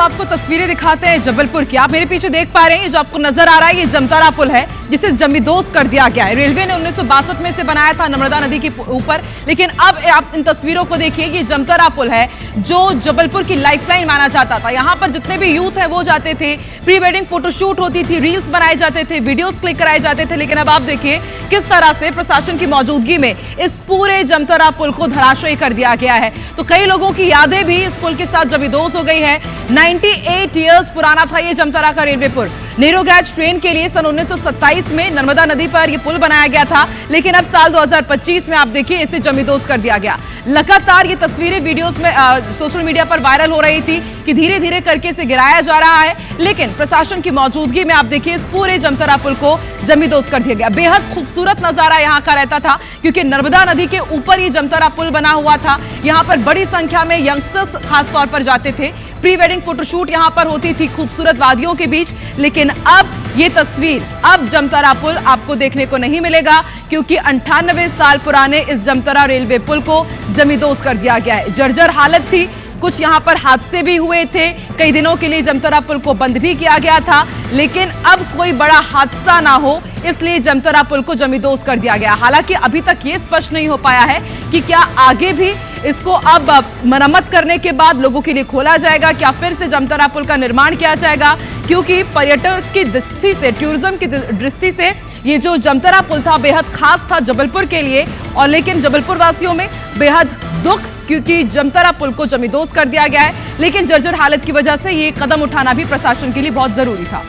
आपको तस्वीरें दिखाते हैं जबलपुर की। आप मेरे पीछे देख पा रहे हैं, ये जो आपको नजर आ रहा है ये जमतारा पुल है, जिसे जमींदोज कर दिया गया है। रेलवे ने 1962 में से बनाया था नर्मदा नदी के ऊपर, लेकिन अब आप इन तस्वीरों को देखिए, ये जमतारा पुल है जो जबलपुर की लाइफलाइन माना जाता था। यहाँ पर जितने भी यूथ है वो जाते थे, प्री वेडिंग फोटोशूट होती थी, रील्स बनाए जाते थे, वीडियोस क्लिक कराए जाते थे। लेकिन अब आप देखिए किस तरह से प्रशासन की मौजूदगी में इस पूरे जमतारा पुल को धराशायी कर दिया गया है। तो कई लोगों की यादें भी इस पुल के साथ जमींदोज हो गई है। 98 इयर्स पुराना था ये जमतारा का रेलवे पुल। नेहरू गैज ट्रेन के लिए सन 1927 में नर्मदा नदी पर यह पुल बनाया गया था, लेकिन अब साल 2025 में आप देखिए इसे जमींदोज कर दिया गया। लगातार ये तस्वीरें वीडियोस में सोशल मीडिया पर वायरल हो रही थी कि धीरे धीरे करके इसे गिराया जा रहा है, लेकिन प्रशासन की मौजूदगी में आप देखिए इस पूरे जमतारा पुल को जमींदोज कर दिया गया। बेहद खूबसूरत नजारा यहाँ का रहता था, क्योंकि नर्मदा नदी के ऊपर ये जमतारा पुल बना हुआ था। यहाँ पर बड़ी संख्या में यंगस्टर्स खासतौर पर जाते थे, प्री वेडिंग फोटोशूट यहाँ पर होती थी खूबसूरत वादियों के बीच। लेकिन अब ये तस्वीर, अब जमतारा पुल आपको देखने को नहीं मिलेगा, क्योंकि 98 साल पुराने इस जमतारा रेलवे पुल को जमींदोज कर दिया गया है। जर्जर हालत थी, कुछ यहाँ पर हादसे भी हुए थे, कई दिनों के लिए जमतारा पुल को बंद भी किया गया था, लेकिन अब कोई बड़ा हादसा ना हो इसलिए जमतारा पुल को जमींदोज कर दिया गया। हालांकि अभी तक ये स्पष्ट नहीं हो पाया है कि क्या आगे भी इसको अब मरम्मत करने के बाद लोगों के लिए खोला जाएगा, क्या फिर से जमतारा पुल का निर्माण किया जाएगा, क्योंकि पर्यटक की दृष्टि से, टूरिज्म की दृष्टि से ये जो जमतारा पुल था बेहद खास था जबलपुर के लिए। और लेकिन जबलपुर वासियों में बेहद दुख, क्योंकि जमतारा पुल को जमींदोज कर दिया गया है। लेकिन जर्जर हालत की वजह से ये कदम उठाना भी प्रशासन के लिए बहुत जरूरी था।